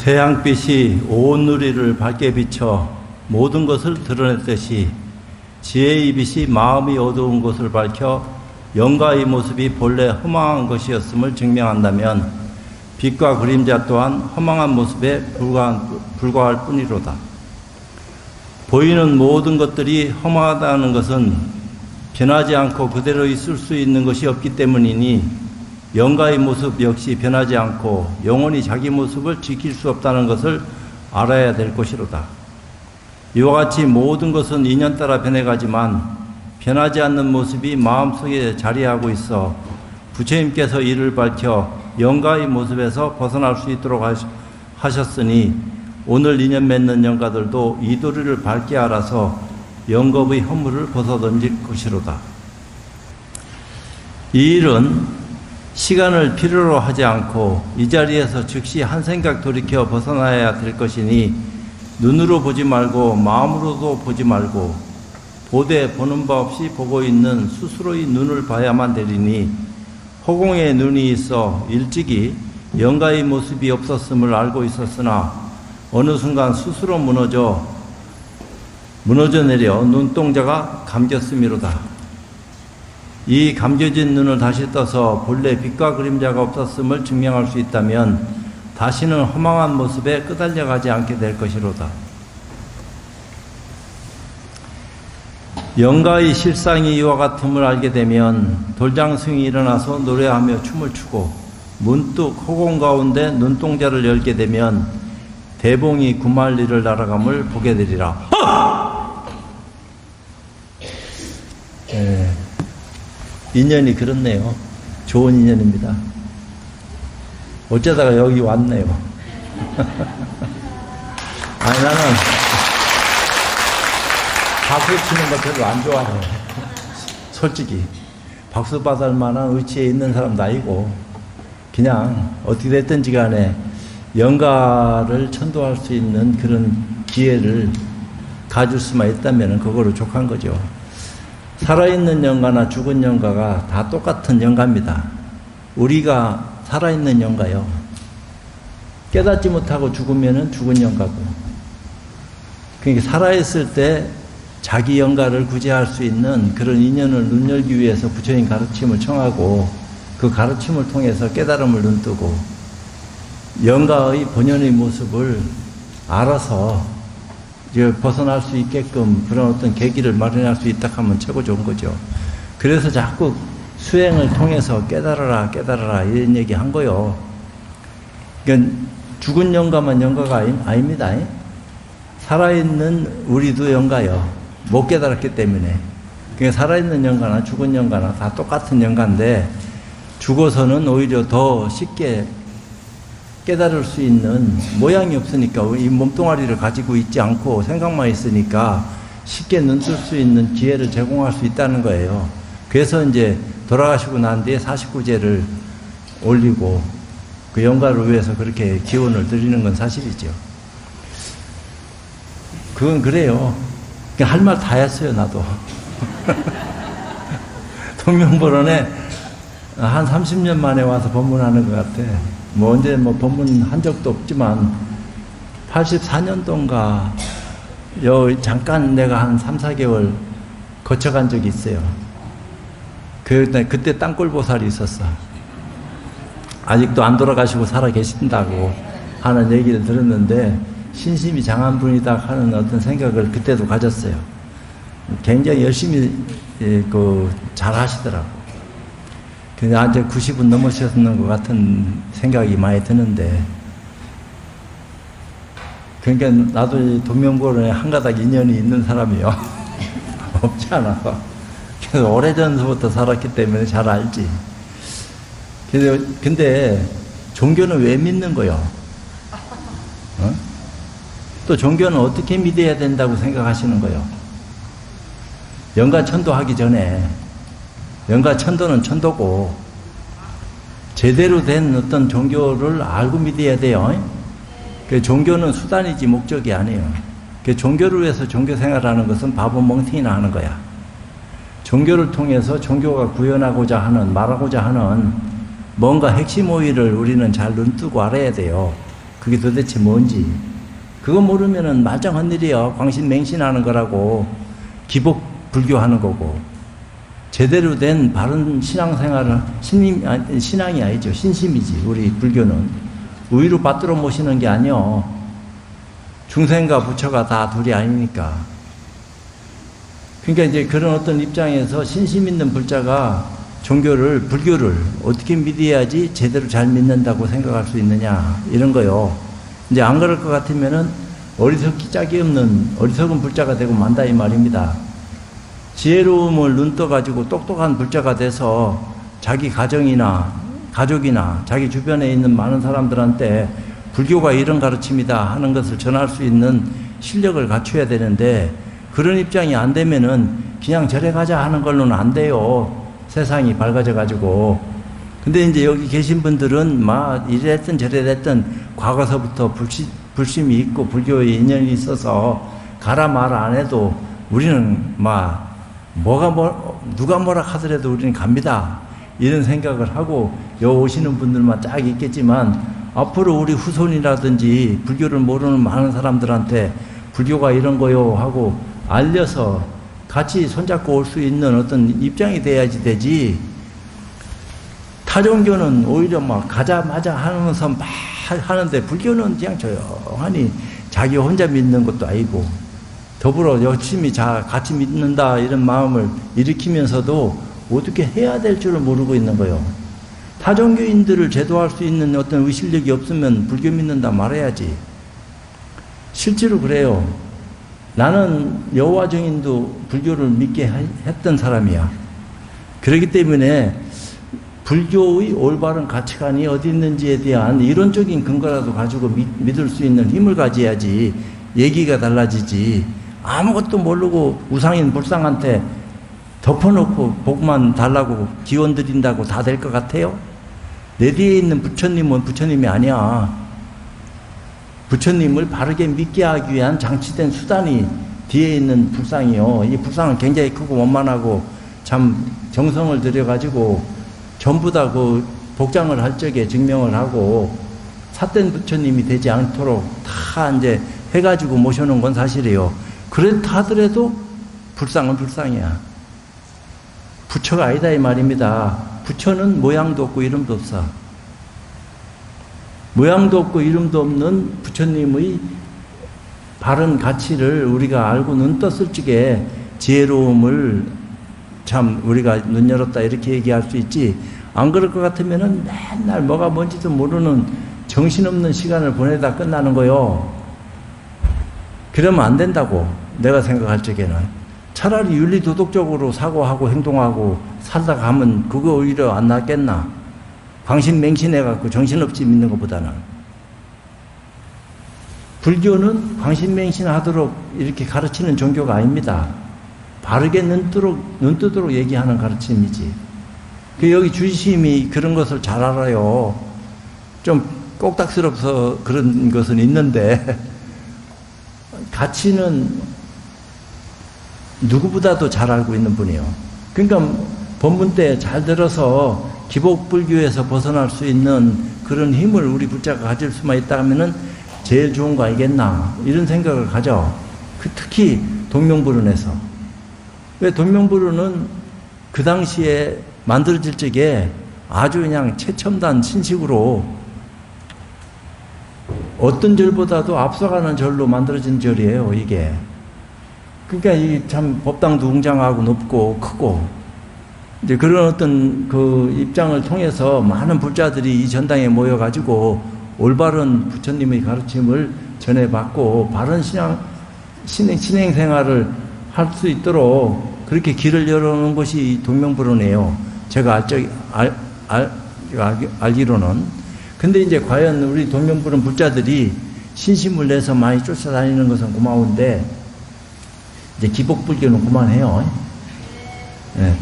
태양빛이 온 누리를 밝게 비춰 모든 것을 드러냈듯이 지혜의 빛이 마음이 어두운 것을 밝혀 영가의 모습이 본래 허망한 것이었음을 증명한다면 빛과 그림자 또한 허망한 모습에 불과할 뿐이로다. 보이는 모든 것들이 허망하다는 것은 변하지 않고 그대로 있을 수 있는 것이 없기 때문이니 영가의 모습 역시 변하지 않고 영원히 자기 모습을 지킬 수 없다는 것을 알아야 될 것이로다. 이와 같이 모든 것은 인연 따라 변해가지만 변하지 않는 모습이 마음속에 자리하고 있어 부처님께서 이를 밝혀 영가의 모습에서 벗어날 수 있도록 하셨으니 오늘 인연 맺는 영가들도 이 도리를 밝게 알아서 영겁의 허물을 벗어던질 것이로다. 이 일은 시간을 필요로 하지 않고 이 자리에서 즉시 한 생각 돌이켜 벗어나야 될 것이니 눈으로 보지 말고 마음으로도 보지 말고 보되 보는 바 없이 보고 있는 스스로의 눈을 봐야만 되리니 허공에 눈이 있어 일찍이 영가의 모습이 없었음을 알고 있었으나 어느 순간 스스로 무너져 내려 눈동자가 감겼음이로다. 이 감겨진 눈을 다시 떠서 본래 빛과 그림자가 없었음을 증명할 수 있다면 다시는 허망한 모습에 끄달려가지 않게 될 것이로다. 영가의 실상이 이와 같음을 알게 되면 돌장승이 일어나서 노래하며 춤을 추고 문득 허공 가운데 눈동자를 열게 되면 대봉이 구만리를 날아감을 보게 되리라. 인연이 그렇네요. 좋은 인연입니다. 어쩌다가 여기 왔네요. 아니, 나는 박수 치는 거 별로 안 좋아해요. 솔직히. 박수 받을 만한 위치에 있는 사람도 아니고, 그냥 어떻게 됐든지 간에 영가를 천도할 수 있는 그런 기회를 가질 수만 있다면 그거로 족한 거죠. 살아있는 영가나 죽은 영가가 다 똑같은 영가입니다. 우리가 살아있는 영가요. 깨닫지 못하고 죽으면 죽은 영가고. 그러니까 살아있을 때 자기 영가를 구제할 수 있는 그런 인연을 눈열기 위해서 부처님 가르침을 청하고 그 가르침을 통해서 깨달음을 눈뜨고 영가의 본연의 모습을 알아서 이제 벗어날 수 있게끔 그런 어떤 계기를 마련할 수 있다 하면 최고 좋은 거죠. 그래서 자꾸 수행을 통해서 깨달아라 이런 얘기 한 거요. 그러니까 죽은 영가만 영가가 아닙니다. 살아있는 우리도 영가요. 못 깨달았기 때문에. 그러니까 살아있는 영가나 죽은 영가나 다 똑같은 영가인데 죽어서는 오히려 더 쉽게 깨달을 수 있는 모양이 없으니까 이 몸뚱아리를 가지고 있지 않고 생각만 있으니까 쉽게 눈뜰 수 있는 기회를 제공할 수 있다는 거예요. 그래서 이제 돌아가시고 난 뒤에 49제를 올리고 그 영가를 위해서 그렇게 기원을 드리는 건 사실이죠. 그건 그래요. 할 말 다 했어요, 나도. 동명보론에 한 30년 만에 와서 법문하는 것 같아. 뭐 언제 뭐 법문한 적도 없지만 84년도인가 잠깐 내가 한 3, 4개월 거쳐간 적이 있어요. 그때 땅굴보살이 있었어. 아직도 안 돌아가시고 살아 계신다고 하는 얘기를 들었는데 신심이 장한 분이다 하는 어떤 생각을 그때도 가졌어요. 굉장히 열심히 잘 하시더라고. 근데 이제 90은 넘으셨는 것 같은 생각이 많이 드는데, 그러니까 나도 동명보론에 한 가닥 인연이 있는 사람이요. 없지 않아. 그래서 오래전부터 살았기 때문에 잘 알지. 근데 종교는 왜 믿는 거요? 어? 또 종교는 어떻게 믿어야 된다고 생각하시는 거요? 영가천도 하기 전에 영가천도는 천도고 제대로 된 어떤 종교를 알고 믿어야 돼요. 그 종교는 수단이지 목적이 아니에요. 그 종교를 위해서 종교 생활하는 것은 바보 멍청이나 하는 거야. 종교를 통해서 종교가 구현하고자 하는, 말하고자 하는 뭔가 핵심 오의를 우리는 잘 눈뜨고 알아야 돼요. 그게 도대체 뭔지. 그거 모르면은 말짱한 일이야. 광신맹신하는 거라고. 기복 불교하는 거고. 제대로 된 바른 신앙생활을, 신앙이 아니죠. 신심이지. 우리 불교는. 의로 받들어 모시는 게 아니요. 중생과 부처가 다 둘이 아니니까. 그러니까 이제 그런 어떤 입장에서 신심 있는 불자가 불교를 어떻게 믿어야지 제대로 잘 믿는다고 생각할 수 있느냐, 이런 거요. 이제 안 그럴 것 같으면은 어리석기 짝이 없는 어리석은 불자가 되고 만다, 이 말입니다. 지혜로움을 눈떠가지고 똑똑한 불자가 돼서 자기 가족이나 자기 주변에 있는 많은 사람들한테 불교가 이런 가르침이다 하는 것을 전할 수 있는 실력을 갖춰야 되는데, 그런 입장이 안 되면은 그냥 절에 가자 하는 걸로는 안 돼요. 세상이 밝아져가지고. 근데 이제 여기 계신 분들은 이랬든 저랬든 과거서부터 불심이 있고 불교에 인연이 있어서 가라 마라 안 해도 우리는 누가 뭐라 하더라도 우리는 갑니다, 이런 생각을 하고 오시는 분들만 쫙 있겠지만, 앞으로 우리 후손이라든지 불교를 모르는 많은 사람들한테 불교가 이런 거요 하고 알려서 같이 손잡고 올 수 있는 어떤 입장이 돼야지 되지. 타종교는 오히려 가자마자 하면서 하는데, 불교는 그냥 조용하니 자기 혼자 믿는 것도 아니고 더불어 열심히 같이 믿는다 이런 마음을 일으키면서도 어떻게 해야 될 줄을 모르고 있는 거예요. 타종교인들을 제도할 수 있는 어떤 의실력이 없으면 불교 믿는다 말해야지. 실제로 그래요. 나는 여호와 증인도 불교를 믿게 했던 사람이야. 그렇기 때문에 불교의 올바른 가치관이 어디 있는지에 대한 이론적인 근거라도 가지고 믿을 수 있는 힘을 가져야지 얘기가 달라지지. 아무것도 모르고 우상인 불상한테 덮어놓고 복만 달라고 기원 드린다고 다 될 것 같아요? 내 뒤에 있는 부처님은 부처님이 아니야. 부처님을 바르게 믿게 하기 위한 장치된 수단이 뒤에 있는 불상이요. 이 불상은 굉장히 크고 원만하고 참 정성을 들여가지고 전부 다 그 복장을 할 적에 증명을 하고 삿된 부처님이 되지 않도록 다 이제 해가지고 모셔놓은 건 사실이에요. 그렇다 하더라도 불상은 불상이야. 부처가 아니다 이 말입니다. 부처는 모양도 없고 이름도 없어. 모양도 없고 이름도 없는 부처님의 바른 가치를 우리가 알고 눈 떴을 적에 지혜로움을 참 우리가 눈 열었다 이렇게 얘기할 수 있지. 안 그럴 것 같으면은 맨날 뭐가 뭔지도 모르는 정신없는 시간을 보내다 끝나는 거요. 그러면 안 된다고 내가 생각할 적에는. 차라리 윤리도덕적으로 사고하고 행동하고 살다 가면 그거 오히려 안 낫겠나. 광신맹신해갖고 정신없이 믿는 것보다는. 불교는 광신맹신하도록 이렇게 가르치는 종교가 아닙니다. 바르게 눈뜨도록 얘기하는 가르침이지. 여기 주심이 그런 것을 잘 알아요. 좀 꼭딱스럽서 그런 것은 있는데 가치는 누구보다도 잘 알고 있는 분이에요. 그러니까 본문 때 잘 들어서 기복불교에서 벗어날 수 있는 그런 힘을 우리 불자가 가질 수만 있다 하면은 제일 좋은 거 아니겠나, 이런 생각을 가져. 특히 동명불운에서. 왜 동명불운은 그 당시에 만들어질 적에 아주 그냥 최첨단 신식으로 어떤 절보다도 앞서가는 절로 만들어진 절이에요, 이게. 그러니까 이 참 법당도 웅장하고 높고 크고, 이제 그런 어떤 그 입장을 통해서 많은 불자들이 이 전당에 모여가지고 올바른 부처님의 가르침을 전해받고 바른 신행 생활을 할 수 있도록 그렇게 길을 열어놓은 것이 동명불운이에요. 제가 알기로는. 근데 이제 과연 우리 동명불운 불자들이 신심을 내서 많이 쫓아다니는 것은 고마운데, 이제 기복불교는 그만해요. 네.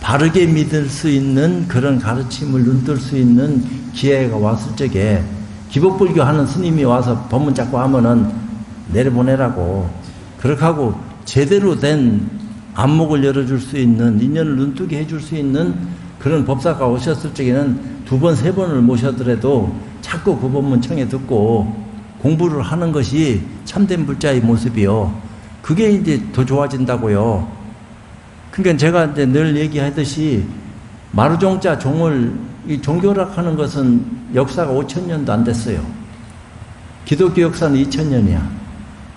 바르게 믿을 수 있는 그런 가르침을 눈뜰 수 있는 기회가 왔을 적에 기복불교 하는 스님이 와서 법문 잡고 하면은 내려보내라고. 그렇게 하고 제대로 된 안목을 열어줄 수 있는, 인연을 눈뜨게 해줄 수 있는 그런 법사가 오셨을 적에는 두 번, 세 번을 모셔더라도 자꾸 그 법문 청해 듣고 공부를 하는 것이 참된 불자의 모습이요. 그게 이제 더 좋아진다고요. 그러니까 제가 이제 늘 얘기하듯이 마루종자 종을, 이 종교락 하는 것은 역사가 5,000년도 안 됐어요. 기독교 역사는 2,000년이야.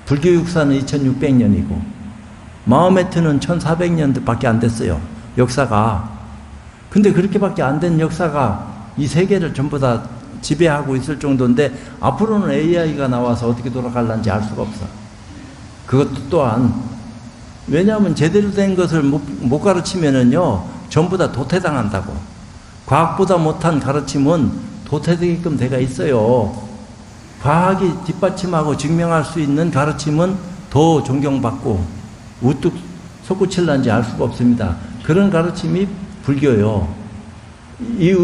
불교 역사는 2,600년이고, 마호메트는 1,400년밖에 안 됐어요. 역사가. 근데 그렇게밖에 안 된 역사가 이 세계를 전부 다 지배하고 있을 정도인데, 앞으로는 AI가 나와서 어떻게 돌아갈는지 알 수가 없어. 그것도 또한, 왜냐하면 제대로 된 것을 못 가르치면은요, 전부 다 도태당한다고. 과학보다 못한 가르침은 도태되게끔 돼가 있어요. 과학이 뒷받침하고 증명할 수 있는 가르침은 더 존경받고 우뚝 솟구칠는지 알 수가 없습니다. 그런 가르침이 불교요. 이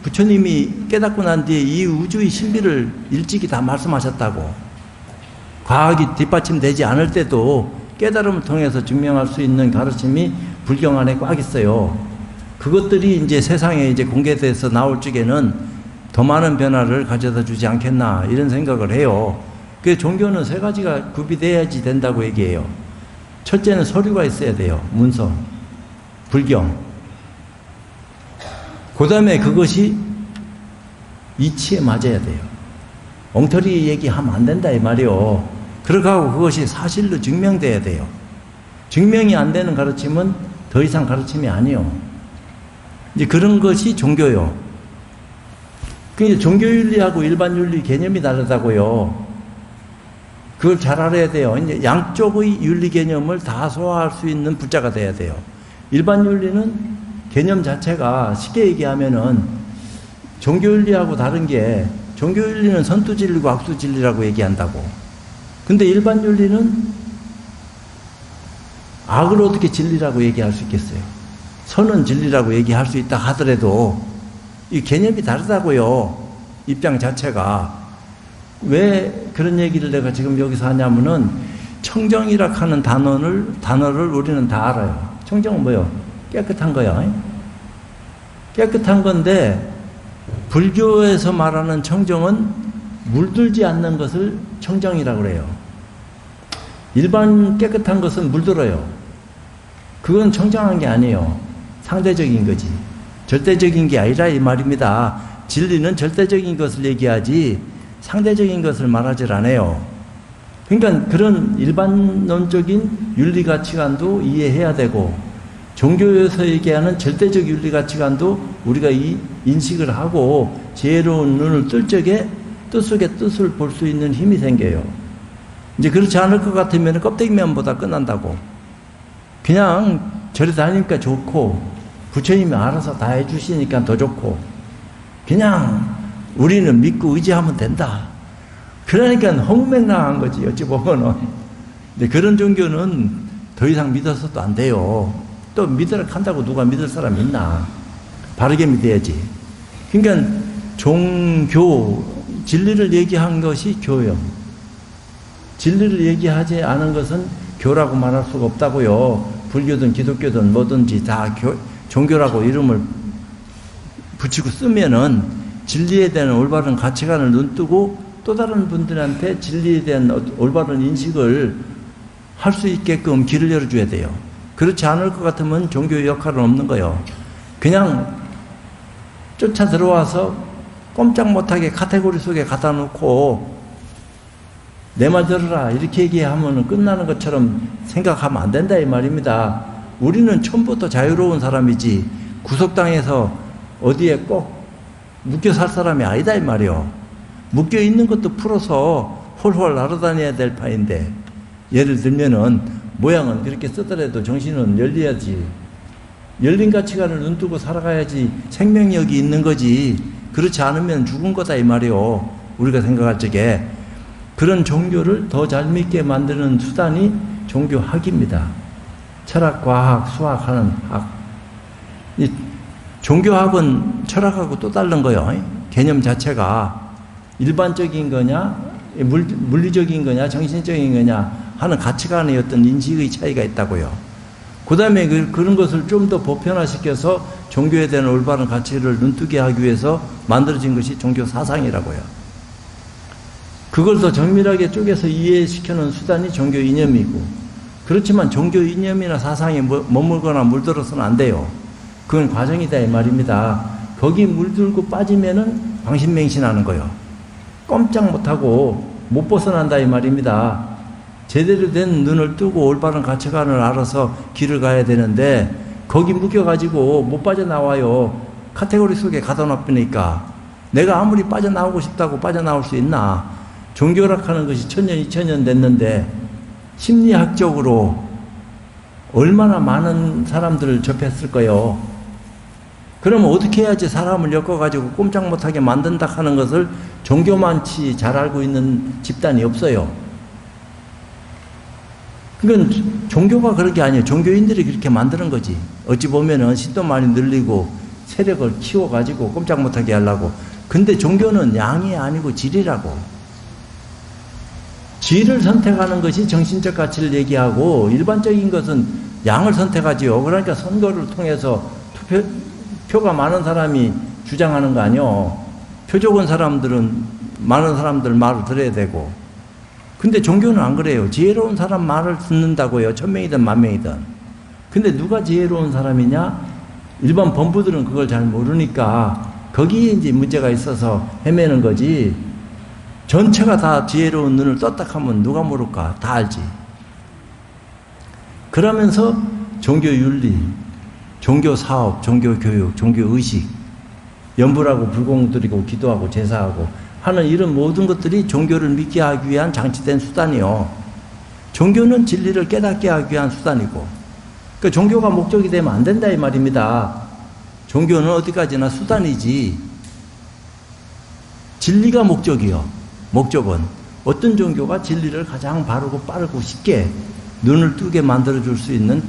부처님이 깨닫고 난 뒤에 이 우주의 신비를 일찍이 다 말씀하셨다고. 과학이 뒷받침되지 않을 때도 깨달음을 통해서 증명할 수 있는 가르침이 불경 안에 꽉 있어요. 그것들이 이제 세상에 이제 공개돼서 나올 적에는 더 많은 변화를 가져다 주지 않겠나, 이런 생각을 해요. 그 종교는 세 가지가 구비돼야지 된다고 얘기해요. 첫째는 서류가 있어야 돼요. 문서, 불경. 그 다음에 그것이 이치에 맞아야 돼요. 엉터리 얘기하면 안 된다 이 말이요. 그렇게 하고 그것이 사실로 증명돼야 돼요. 증명이 안 되는 가르침은 더 이상 가르침이 아니요. 이제 그런 것이 종교요. 그러니까 종교윤리하고 일반윤리 개념이 다르다고요. 그걸 잘 알아야 돼요. 이제 양쪽의 윤리 개념을 다 소화할 수 있는 불자가 돼야 돼요. 일반윤리는 개념 자체가 쉽게 얘기하면은 종교윤리하고 다른 게, 종교윤리는 선투진리고 악수진리라고 얘기한다고. 근데 일반윤리는 악을 어떻게 진리라고 얘기할 수 있겠어요? 선은 진리라고 얘기할 수 있다 하더라도 이 개념이 다르다고요. 입장 자체가. 왜 그런 얘기를 내가 지금 여기서 하냐면은, 청정이라 하는 단어를 우리는 다 알아요. 청정은 뭐요? 깨끗한 거야. 깨끗한 건데, 불교에서 말하는 청정은 물들지 않는 것을 청정이라고 그래요. 일반 깨끗한 것은 물들어요. 그건 청정한 게 아니에요. 상대적인 거지. 절대적인 게 아니라 이 말입니다. 진리는 절대적인 것을 얘기하지 상대적인 것을 말하지 않아요. 그러니까 그런 일반론적인 윤리 가치관도 이해해야 되고, 종교에서 얘기하는 절대적 윤리 가치관도 우리가 이 인식을 하고 지혜로운 눈을 뜰 적에 뜻 속의 뜻을 볼 수 있는 힘이 생겨요. 이제 그렇지 않을 것 같으면 껍데기면보다 끝난다고. 그냥 절에 다니니까 좋고, 부처님이 알아서 다 해주시니까 더 좋고, 그냥 우리는 믿고 의지하면 된다. 그러니까 허무맹랑한 거지, 어찌 보면은. 근데 그런 종교는 더 이상 믿어서도 안 돼요. 또 믿으라 한다고 누가 믿을 사람 있나? 바르게 믿어야지. 그러니까 종교, 진리를 얘기한 것이 교요. 진리를 얘기하지 않은 것은 교라고 말할 수가 없다고요. 불교든 기독교든 뭐든지 다 종교라고 이름을 붙이고 쓰면은 진리에 대한 올바른 가치관을 눈뜨고 또 다른 분들한테 진리에 대한 올바른 인식을 할 수 있게끔 길을 열어줘야 돼요. 그렇지 않을 것 같으면 종교의 역할은 없는 거예요. 그냥 쫓아 들어와서 꼼짝 못하게 카테고리 속에 갖다 놓고 내 말 들어라 이렇게 얘기하면 끝나는 것처럼 생각하면 안 된다 이 말입니다. 우리는 처음부터 자유로운 사람이지 구속당해서 어디에 꼭 묶여 살 사람이 아니다 이 말이요. 묶여 있는 것도 풀어서 홀홀 날아다녀야 될 파인데, 예를 들면은 모양은 그렇게 쓰더라도 정신은 열려야지. 열린 가치관을 눈뜨고 살아가야지 생명력이 있는 거지. 그렇지 않으면 죽은 거다 이 말이요. 우리가 생각할 적에. 그런 종교를 더 잘 믿게 만드는 수단이 종교학입니다. 철학, 과학, 수학하는 학. 이 종교학은 철학하고 또 다른 거예요. 개념 자체가 일반적인 거냐, 물리적인 거냐, 정신적인 거냐 하는 가치관의 어떤 인식의 차이가 있다고요. 그 다음에 그런 것을 좀 더 보편화시켜서 종교에 대한 올바른 가치를 눈뜨게 하기 위해서 만들어진 것이 종교 사상이라고요. 그걸 더 정밀하게 쪼개서 이해시켜놓은 수단이 종교 이념이고, 그렇지만 종교 이념이나 사상에 머물거나 물들어서는 안 돼요. 그건 과정이다 이 말입니다. 거기 물들고 빠지면은 방신맹신하는 거예요. 꼼짝 못하고 못 벗어난다 이 말입니다. 제대로 된 눈을 뜨고 올바른 가치관을 알아서 길을 가야 되는데 거기 묶여가지고 못 빠져나와요. 카테고리 속에 가둬놓으니까. 내가 아무리 빠져나오고 싶다고 빠져나올 수 있나. 종교락하는 것이 1000년, 2000년 됐는데 심리학적으로 얼마나 많은 사람들을 접했을까요? 그러면 어떻게 해야지 사람을 엮어가지고 꼼짝 못하게 만든다 하는 것을 종교만치 잘 알고 있는 집단이 없어요. 그건 종교가 그런 게 아니에요. 종교인들이 그렇게 만드는 거지. 어찌 보면은 신도 많이 늘리고 세력을 키워가지고 꼼짝 못하게 하려고. 근데 종교는 양이 아니고 질이라고. 질을 선택하는 것이 정신적 가치를 얘기하고 일반적인 것은 양을 선택하지요. 그러니까 선거를 통해서 표가 많은 사람이 주장하는 거 아니요. 표 적은 사람들은 많은 사람들 말을 들어야 되고. 근데 종교는 안 그래요. 지혜로운 사람 말을 듣는다고요. 1000명이든 10,000명이든. 근데 누가 지혜로운 사람이냐? 일반 범부들은 그걸 잘 모르니까 거기에 이제 문제가 있어서 헤매는 거지. 전체가 다 지혜로운 눈을 떴다 하면 누가 모를까? 다 알지. 그러면서 종교윤리, 종교사업, 종교교육, 종교의식, 연불하고 불공 드리고 기도하고 제사하고 하는 이런 모든 것들이 종교를 믿게 하기 위한 장치된 수단이요. 종교는 진리를 깨닫게 하기 위한 수단이고, 그러니까 종교가 목적이 되면 안 된다 이 말입니다. 종교는 어디까지나 수단이지 진리가 목적이요. 목적은 어떤 종교가 진리를 가장 바르고 빠르고 쉽게 눈을 뜨게 만들어줄 수 있는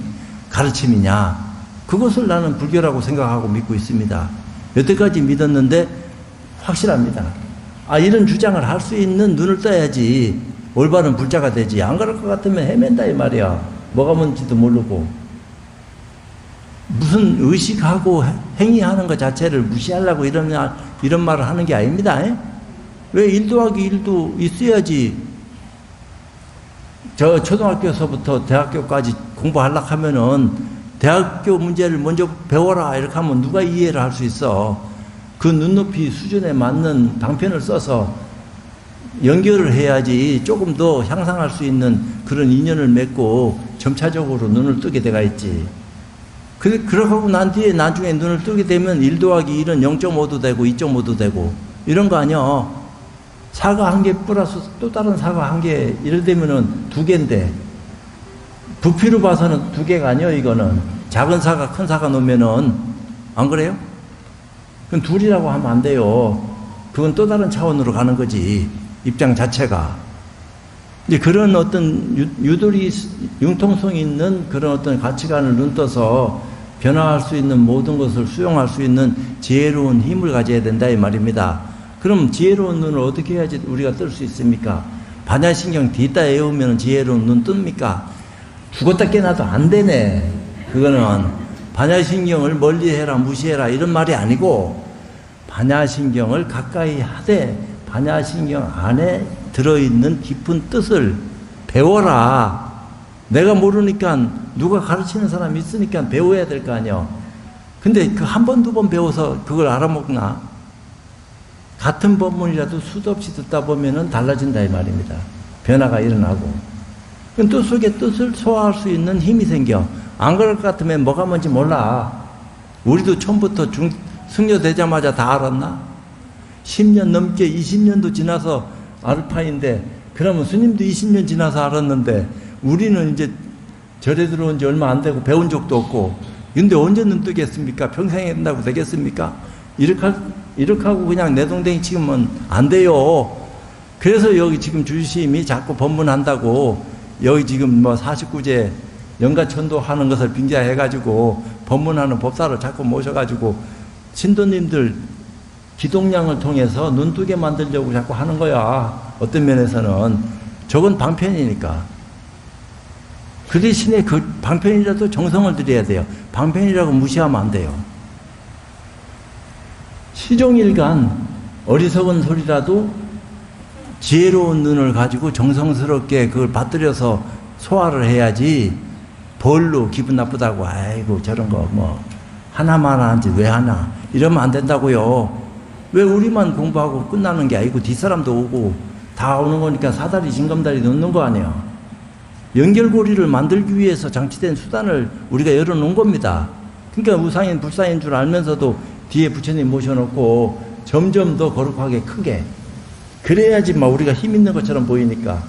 가르침이냐, 그것을 나는 불교라고 생각하고 믿고 있습니다. 여태까지 믿었는데 확실합니다. 이런 주장을 할 수 있는 눈을 떠야지 올바른 불자가 되지. 안 그럴 것 같으면 헤맨다 이 말이야. 뭐가 뭔지도 모르고. 무슨 의식하고 행위하는 것 자체를 무시하려고 이런 말을 하는 게 아닙니다. 왜 1 더하기 1도 있어야지. 저 초등학교에서부터 대학교까지 공부하려고 하면은 대학교 문제를 먼저 배워라 이렇게 하면 누가 이해를 할 수 있어. 그 눈높이 수준에 맞는 방편을 써서 연결을 해야지 조금 더 향상할 수 있는 그런 인연을 맺고 점차적으로 눈을 뜨게 돼가 있지. 그러고 난 뒤에 나중에 눈을 뜨게 되면 1 더하기 1은 0.5도 되고 2.5도 되고 이런 거 아니야. 사과 1개 플러스 또 다른 사과 1개 이래 되면은 2개인데 부피로 봐서는 2개가 아니야. 이거는 작은 사과 큰 사과 놓으면은 안 그래요? 그건 둘이라고 하면 안 돼요. 그건 또 다른 차원으로 가는 거지. 입장 자체가. 이제 그런 어떤 유도리 융통성 있는 그런 어떤 가치관을 눈떠서 변화할 수 있는 모든 것을 수용할 수 있는 지혜로운 힘을 가져야 된다 이 말입니다. 그럼 지혜로운 눈을 어떻게 해야지 우리가 뜰 수 있습니까? 반야신경 뒤따 외우면 지혜로운 눈 뜹니까? 죽었다 깨나도 안 되네. 그거는 반야신경을 멀리해라 무시해라 이런 말이 아니고 반야신경을 가까이 하되 반야신경 안에 들어있는 깊은 뜻을 배워라. 내가 모르니까 누가 가르치는 사람이 있으니까 배워야 될 거 아니야. 근데 그 한 번, 2번 배워서 그걸 알아먹나? 같은 법문이라도 수도 없이 듣다 보면은 달라진다 이 말입니다. 변화가 일어나고. 뜻 속에 뜻을 소화할 수 있는 힘이 생겨. 안 그럴 것 같으면 뭐가 뭔지 몰라. 우리도 처음부터 승려되자마자 다 알았나? 10년 넘게 20년도 지나서 알파인데 그러면 스님도 20년 지나서 알았는데 우리는 이제 절에 들어온 지 얼마 안 되고 배운 적도 없고 근데 언제 눈 뜨겠습니까? 평생 한다고 되겠습니까? 이렇게 하고 그냥 내동댕이 치면 안 돼요. 그래서 여기 지금 주심이 자꾸 법문한다고 여기 지금 뭐 49제 영가천도 하는 것을 빙자해가지고 법문하는 법사를 자꾸 모셔가지고 신도님들 기동량을 통해서 눈 뜨게 만들려고 자꾸 하는 거야. 어떤 면에서는 저건 방편이니까. 그 대신에 그 방편이라도 정성을 들여야 돼요. 방편이라고 무시하면 안 돼요. 시종일관 어리석은 소리라도 지혜로운 눈을 가지고 정성스럽게 그걸 받들여서 소화를 해야지, 벌로 기분 나쁘다고 아이고 저런 거 뭐 하나만 하는지 왜 하나 이러면 안 된다고요. 왜 우리만 공부하고 끝나는 게 아니고 뒷사람도 오고 다 오는 거니까 사다리 징검다리 놓는 거 아니에요. 연결고리를 만들기 위해서 장치된 수단을 우리가 열어놓은 겁니다. 그러니까 우상인 불상인 줄 알면서도 뒤에 부처님 모셔놓고 점점 더 거룩하게 크게, 그래야지 막 우리가 힘 있는 것처럼 보이니까.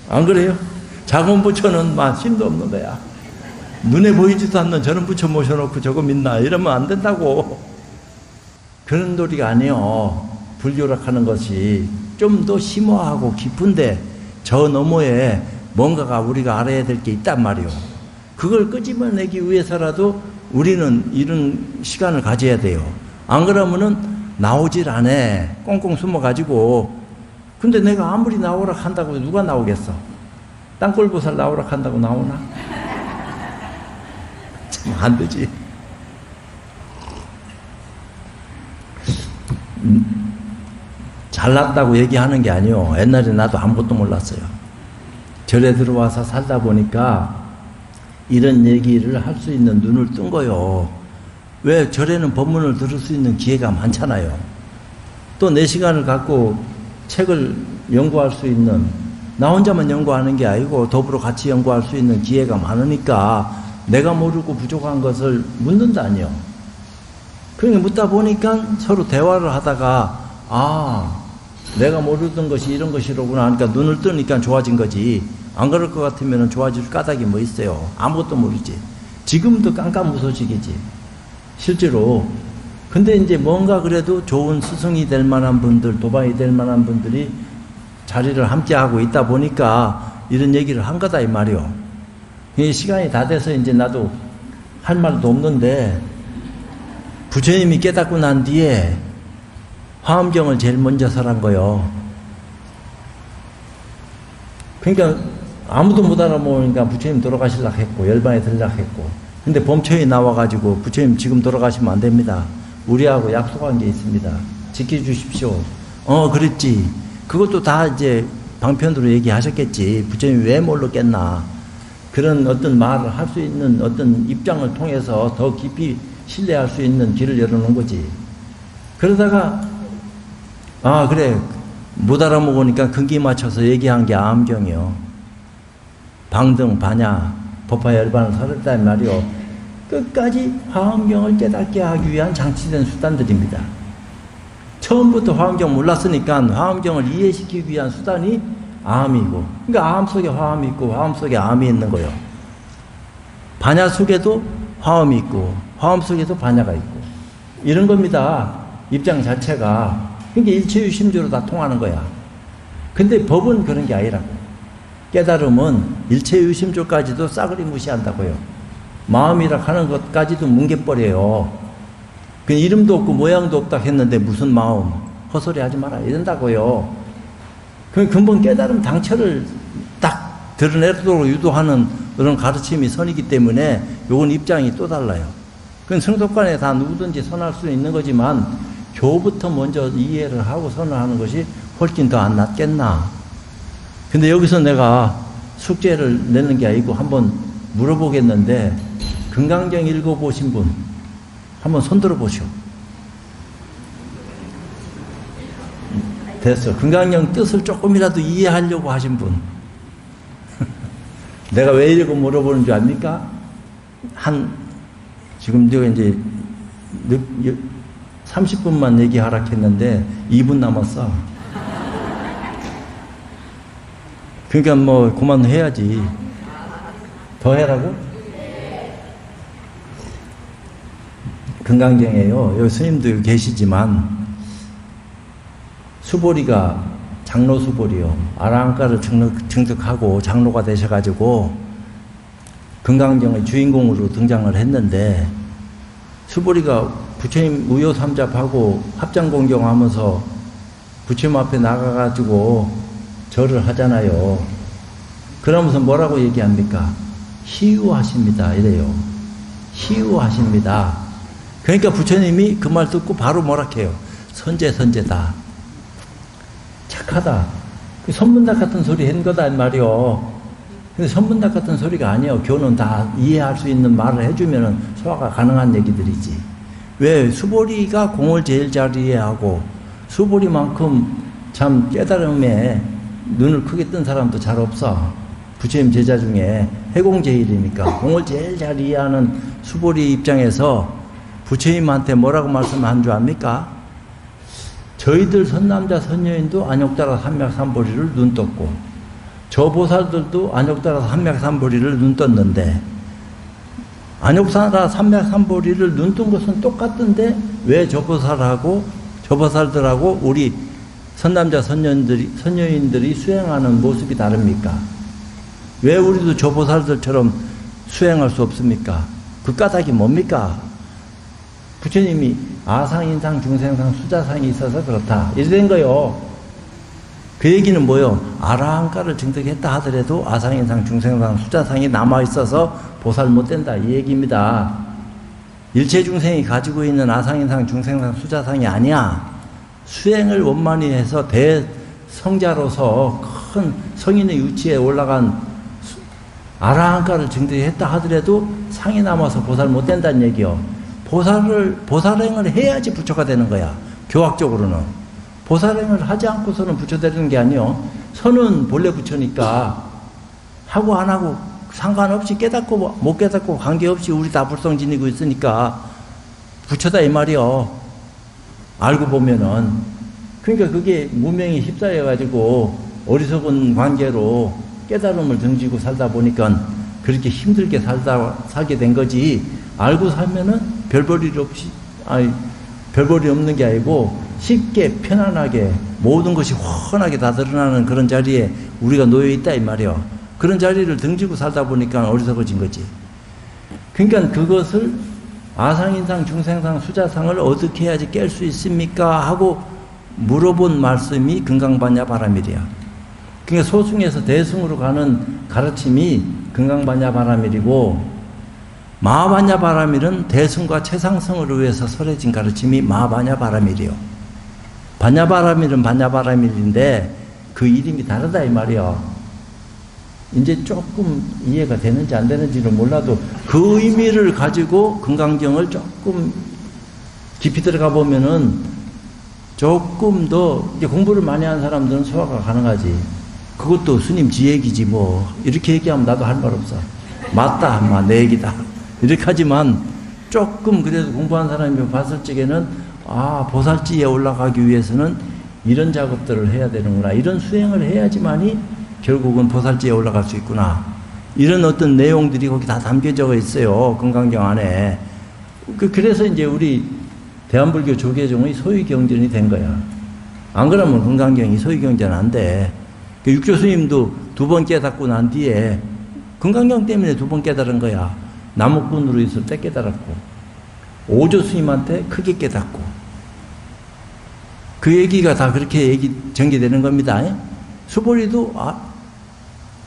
안 그래요? 작은 부처는 막 힘도 없는 거야. 눈에 보이지도 않는 저런 부처 모셔놓고 저거 믿나 이러면 안 된다고. 그런 도리가 아니에요. 불교락하는 것이 좀 더 심오하고 깊은데 저 너머에 뭔가가 우리가 알아야 될 게 있단 말이요. 그걸 끄집어내기 위해서라도 우리는 이런 시간을 가져야 돼요. 안 그러면은 나오질 않아. 꽁꽁 숨어가지고. 근데 내가 아무리 나오라 한다고 누가 나오겠어? 땅굴보살 나오라 한다고 나오나? 참 안 되지. 잘났다고 얘기하는 게 아니요. 옛날에 나도 아무것도 몰랐어요. 절에 들어와서 살다 보니까 이런 얘기를 할 수 있는 눈을 뜬 거요. 왜 절에는 법문을 들을 수 있는 기회가 많잖아요. 또 4시간을 갖고 책을 연구할 수 있는, 나 혼자만 연구하는 게 아니고 더불어 같이 연구할 수 있는 기회가 많으니까 내가 모르고 부족한 것을 묻는다니요. 그러니까 묻다 보니까 서로 대화를 하다가 아, 내가 모르던 것이 이런 것이로구나 하니까 눈을 뜨니까 좋아진 거지. 안 그럴 것 같으면 좋아질 까닭이 뭐 있어요. 아무것도 모르지. 지금도 깜깜무소식이지 실제로. 근데 이제 뭔가 그래도 좋은 스승이 될 만한 분들, 도반이 될 만한 분들이 자리를 함께 하고 있다 보니까 이런 얘기를 한 거다 이 말이요. 시간이 다 돼서 이제 나도 할 말도 없는데, 부처님이 깨닫고 난 뒤에 화엄경을 제일 먼저 설한 거요. 그러니까 아무도 못 알아보니까 부처님 돌아가시려고 했고 열반에 들려고 했고, 근데 범초에 나와가지고 부처님 지금 돌아가시면 안 됩니다. 우리하고 약속한 게 있습니다. 지켜주십시오. 그랬지. 그것도 다 이제 방편으로 얘기하셨겠지. 부처님이 왜 모르겠나. 그런 어떤 말을 할 수 있는 어떤 입장을 통해서 더 깊이 신뢰할 수 있는 길을 열어놓은 거지. 그러다가 그래 못 알아먹으니까 근기 맞춰서 얘기한 게 암경이요. 방등, 반야, 법화 열반을 설했단 말이요. 끝까지 화엄경을 깨닫게 하기 위한 장치된 수단들입니다. 처음부터 화엄경 몰랐으니까 화엄경을 이해시키기 위한 수단이 암이고, 그러니까 암 속에 화엄이 있고 화엄 속에 암이 있는 거예요. 반야 속에도 화엄이 있고 화엄 속에도 반야가 있고 이런 겁니다. 입장 자체가. 그러니까 일체유심조로 다 통하는 거야. 근데 법은 그런 게 아니라고. 깨달음은 일체유심조까지도 싸그리 무시한다고요. 마음이라 하는 것까지도 뭉개버려요. 그 이름도 없고 모양도 없다 했는데 무슨 마음, 헛소리 하지 마라 이런다고요. 그 근본 깨달음 당처를 딱 드러내도록 유도하는 그런 가르침이 선이기 때문에 요건 입장이 또 달라요. 그건 성속관에 다 누구든지 선할 수 있는 거지만 교부터 먼저 이해를 하고 선을 하는 것이 훨씬 더 안 낫겠나. 근데 여기서 내가 숙제를 내는 게 아니고 한번 물어보겠는데, 금강경 읽어보신 분 한번 손 들어보시오. 됐어. 금강경 뜻을 조금이라도 이해하려고 하신 분. 내가 왜 이러고 물어보는 줄 압니까? 지금 제가 이제 30분만 얘기하라 했는데 2분 남았어. 그러니까 뭐 그만해야지. 더 해라고? 금강경에요. 여기 스님도 계시지만 수보리가 장로 수보리요. 아라한가를 증득하고 장로가 되셔가지고 금강경의 주인공으로 등장을 했는데, 수보리가 부처님 우효삼잡하고 합장공경하면서 부처님 앞에 나가가지고 절을 하잖아요. 그러면서 뭐라고 얘기합니까? 희유하십니다. 이래요. 희유하십니다. 그러니까 부처님이 그 말 듣고 바로 뭐라 해요? 선제다. 착하다. 선문답 같은 소리 한 거다 말이요. 근데 선문답 같은 소리가 아니에요. 교는 다 이해할 수 있는 말을 해주면 소화가 가능한 얘기들이지. 왜? 수보리가 공을 제일 잘 이해하고 수보리만큼 참 깨달음에 눈을 크게 뜬 사람도 잘 없어. 부처님 제자 중에 해공제일이니까 공을 제일 잘 이해하는 수보리 입장에서 부처님한테 뭐라고 말씀한 줄 압니까? 저희들 선남자 선녀인도 안욕따라 삼맥삼보리를 눈 떴고 저 보살들도 안욕따라 삼맥삼보리를 눈 떴는데 안욕따라 삼맥삼보리를 눈 뜬 것은 똑같은데 왜 저 보살하고 저 보살들하고 우리 선남자 선녀인들이 수행하는 모습이 다릅니까? 왜 우리도 저 보살들처럼 수행할 수 없습니까? 그 까닭이 뭡니까? 부처님이 아상인상 중생상 수자상이 있어서 그렇다 이래 된 거요. 그 얘기는 뭐요? 아라한가를 증득했다 하더라도 아상인상 중생상 수자상이 남아있어서 보살 못 된다 이 얘기입니다. 일체 중생이 가지고 있는 아상인상 중생상 수자상이 아니야. 수행을 원만히 해서 대성자로서 큰 성인의 위치에 올라간 아라한가를 증득했다 하더라도 상이 남아서 보살 못 된다는 얘기요. 보살행을 해야지 부처가 되는 거야. 교학적으로는. 보살행을 하지 않고서는 부처 되는 게 아니요. 선은 본래 부처니까 하고 안 하고 상관없이 깨닫고 못 깨닫고 관계없이 우리 다 불성 지니고 있으니까 부처다 이 말이요. 알고 보면은. 그러니까 그게 무명이 휩싸여가지고 어리석은 관계로 깨달음을 등지고 살다 보니까 그렇게 힘들게 살게 된 거지. 알고 살면은 별볼일 없는 게 아니고 쉽게 편안하게 모든 것이 훤하게 다 드러나는 그런 자리에 우리가 놓여 있다 이 말이요. 그런 자리를 등지고 살다 보니까 어리석어진 거지. 그러니까 그것을 아상인상 중생상 수자상을 어떻게 해야지 깰 수 있습니까? 하고 물어본 말씀이 금강반야바라밀이야. 그러니까 소승에서 대승으로 가는 가르침이 금강반야바라밀이고 마하반야바라밀은 대승과 최상승을 위해서 설해진 가르침이 마하반야바라밀이요. 반야바라밀은 반야바라밀인데 그 이름이 다르다 이 말이요. 이제 조금 이해가 되는지 안 되는지는 몰라도 그 의미를 가지고 금강경을 조금 깊이 들어가 보면은 조금 더 이제 공부를 많이 한 사람들은 소화가 가능하지. 그것도 스님 지 얘기지 뭐. 이렇게 얘기하면 나도 할 말 없어. 맞다, 마, 내 얘기다. 이렇게 하지만 조금 그래도 공부한 사람이 봤을 적에는 아, 보살지에 올라가기 위해서는 이런 작업들을 해야 되는구나. 이런 수행을 해야지만이 결국은 보살지에 올라갈 수 있구나. 이런 어떤 내용들이 거기 다 담겨져 있어요. 금강경 안에. 그래서 이제 우리 대한불교 조계종의 소위경전이 된 거야. 안 그러면 금강경이 소위경전 안 돼. 육조 스님도 2번 깨닫고 난 뒤에 금강경 때문에 2번 깨달은 거야. 나무꾼으로 있을 때 깨달았고 오조 스님한테 크게 깨닫고 그 얘기가 다 그렇게 전개되는 겁니다. 수보리도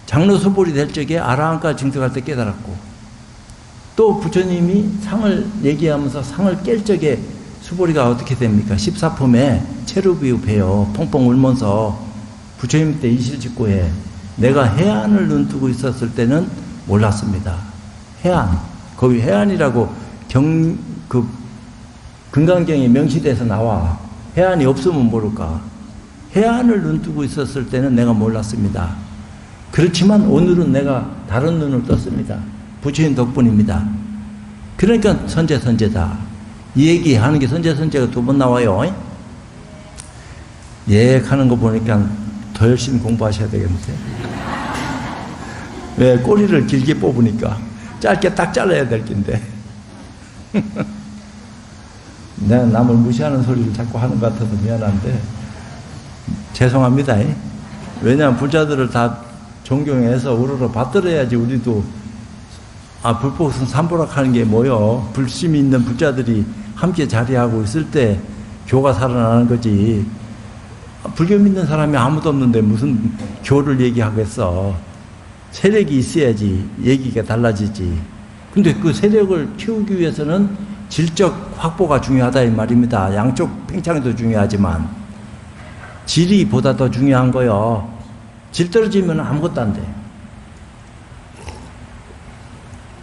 장로 수보리 될 적에 아라한가 증득할 때 깨달았고 또 부처님이 상을 얘기하면서 상을 깰 적에 수보리가 어떻게 됩니까? 14품에 체루비읍해요. 펑펑 울면서 부처님 때 이실직고해. 내가 해안을 눈뜨고 있었을 때는 몰랐습니다. 해안. 거기 해안이라고 금강경에 명시돼서 나와. 해안이 없으면 모를까. 해안을 눈뜨고 있었을 때는 내가 몰랐습니다. 그렇지만 오늘은 내가 다른 눈을 떴습니다. 부처님 덕분입니다. 그러니까 선제다. 이 얘기하는 게 선제가 2번 나와요. 하는 거 보니까 더 열심히 공부하셔야 되겠는데. 왜 꼬리를 길게 뽑으니까 짧게 딱 잘라야 될 텐데. 내가 남을 무시하는 소리를 자꾸 하는 것 같아서 미안한데 죄송합니다. 왜냐하면 불자들을 다 존경해서 우러러 받들어야지 우리도 불법성 삼보락하는 게 뭐요? 불심이 있는 불자들이 함께 자리하고 있을 때 교가 살아나는 거지. 불교 믿는 사람이 아무도 없는데 무슨 교를 얘기하겠어. 세력이 있어야지 얘기가 달라지지. 근데 그 세력을 키우기 위해서는 질적 확보가 중요하다 이 말입니다. 양쪽 팽창도 중요하지만 질이 보다 더 중요한 거요. 질 떨어지면 아무것도 안 돼.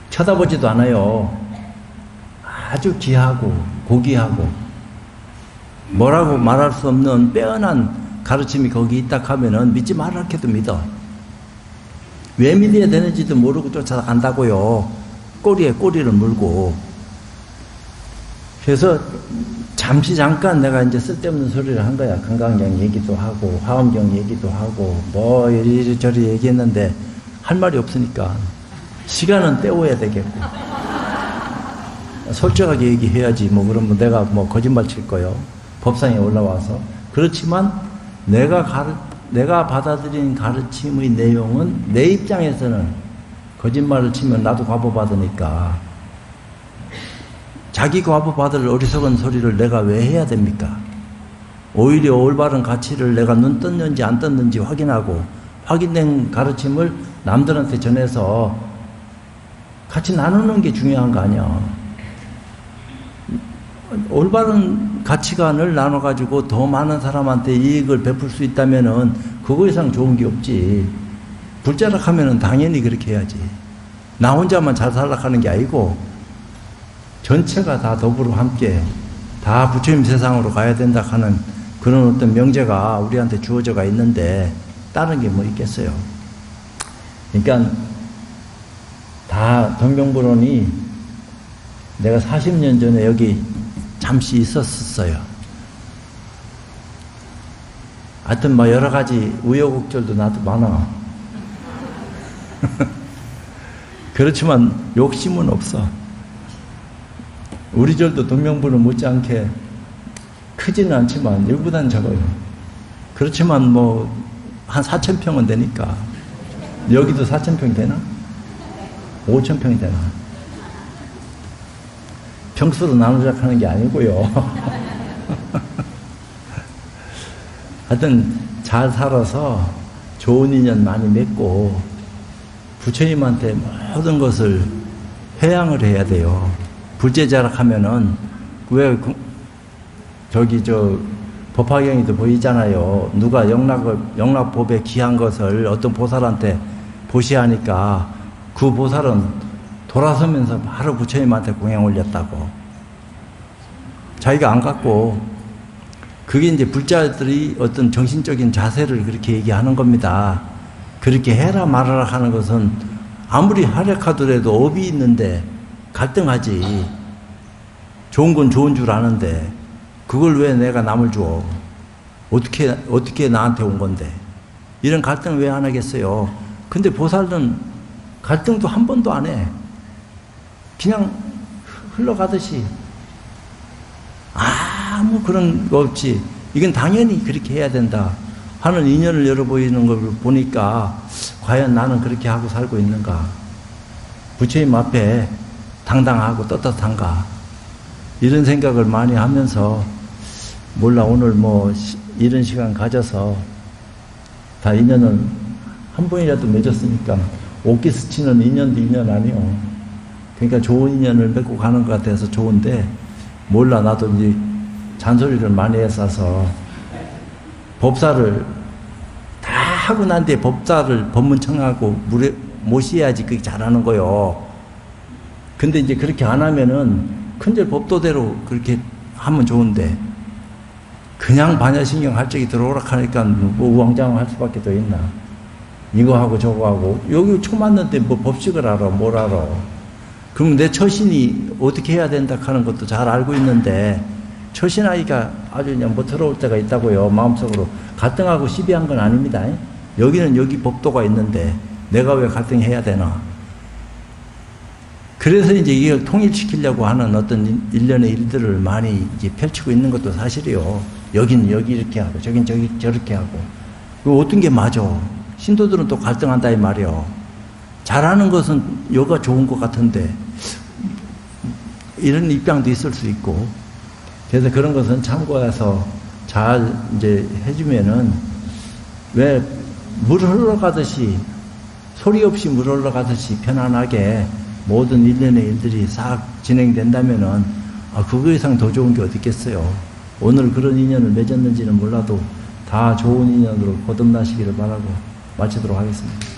쳐다보지도 않아요. 아주 귀하고 고귀하고 뭐라고 말할 수 없는 빼어난 가르침이 거기 있다 하면은 믿지 말라 해도 믿어. 왜 믿어야 되는지도 모르고 쫓아간다고요. 꼬리에 꼬리를 물고. 그래서 잠깐 내가 이제 쓸데없는 소리를 한 거야. 건강경 얘기도 하고 화엄경 얘기도 하고 뭐 이리저리 얘기했는데 할 말이 없으니까 시간은 때워야 되겠고 솔직하게 얘기해야지. 뭐 그러면 내가 뭐 거짓말 칠 거요. 법상에 올라와서. 그렇지만 내가 받아들인 가르침의 내용은 내 입장에서는 거짓말을 치면 나도 과보 받으니까 자기 과보 받을 어리석은 소리를 내가 왜 해야 됩니까? 오히려 올바른 가치를 내가 눈 떴는지 안 떴는지 확인하고 확인된 가르침을 남들한테 전해서 같이 나누는 게 중요한 거 아니야. 올바른 가치관을 나눠가지고 더 많은 사람한테 이익을 베풀 수 있다면은 그거 이상 좋은 게 없지. 불자락하면은 당연히 그렇게 해야지. 나 혼자만 잘 살락하는 게 아니고 전체가 다 더불어 함께 다 부처님 세상으로 가야 된다 하는 그런 어떤 명제가 우리한테 주어져가 있는데 다른 게 뭐 있겠어요. 그러니까 다 정병불원이 내가 40년 전에 여기 잠시 있었어요. 하여튼 뭐 여러 가지 우여곡절도 나도 많아. 그렇지만 욕심은 없어. 우리 절도 동명불원 못지않게 크지는 않지만 여기보다는 적어요. 그렇지만 뭐 한 4,000평은 되니까. 여기도 4,000평 되나? 5,000평이 되나? 평수로 나누자고 하는 게 아니고요. 하여튼 잘 살아서 좋은 인연 많이 맺고 부처님한테 모든 것을 회양을 해야 돼요. 불제자락하면은 왜 저기 법화경에도 보이잖아요. 누가 영락법에 귀한 것을 어떤 보살한테 보시하니까 그 보살은 돌아서면서 바로 부처님한테 공양 올렸다고. 자기가 안 갖고. 그게 이제 불자들이 어떤 정신적인 자세를 그렇게 얘기하는 겁니다. 그렇게 해라 말아라 하는 것은 아무리 활약하더라도 업이 있는데 갈등하지. 좋은 건 좋은 줄 아는데 그걸 왜 내가 남을 줘? 어떻게 나한테 온 건데? 이런 갈등을 왜 안 하겠어요? 근데 보살은 갈등도 한 번도 안 해. 그냥 흘러가듯이 아무 그런 거 없지. 이건 당연히 그렇게 해야 된다 하는 인연을 열어보이는 걸 보니까 과연 나는 그렇게 하고 살고 있는가? 부처님 앞에 당당하고 떳떳한가? 이런 생각을 많이 하면서 몰라 오늘 뭐 이런 시간 가져서 다 인연을 한 번이라도 맺었으니까 옥기스치는 인연도 인연 아니요. 그러니까 좋은 인연을 맺고 가는 것 같아서 좋은데 몰라 나도 이제 잔소리를 많이 했어서 법사를 다 하고 난 뒤에 법사를 법문청하고 모시야지 그게 잘하는 거요. 근데 이제 그렇게 안 하면은 큰절 법도대로 그렇게 하면 좋은데 그냥 반야신경 할 적이 들어오라 하니까 뭐 우왕좌왕 할 수밖에 더 있나. 이거 하고 저거 하고 여기 초 맞는데 뭐 법식을 알아 뭘 알아. 그럼 내 처신이 어떻게 해야 된다 하는 것도 잘 알고 있는데 처신하기가 아주 그냥 뭐 들어올 때가 있다고요. 마음속으로 갈등하고 시비한 건 아닙니다. 여기는 여기 법도가 있는데 내가 왜 갈등해야 되나. 그래서 이제 이걸 통일시키려고 하는 어떤 일련의 일들을 많이 이제 펼치고 있는 것도 사실이요. 여기는 여기 이렇게 하고 저긴 저기 저렇게 하고. 어떤 게 맞아. 신도들은 또 갈등한다 이 말이요. 잘하는 것은 여가 좋은 것 같은데 이런 입장도 있을 수 있고. 그래서 그런 것은 참고해서 잘 이제 해주면은 왜 물 흘러가듯이 소리 없이 물 올라가듯이 편안하게 모든 일련의 일들이 싹 진행된다면은 그거 이상 더 좋은 게 어디 있겠어요. 오늘 그런 인연을 맺었는지는 몰라도 다 좋은 인연으로 거듭나시기를 바라고 마치도록 하겠습니다.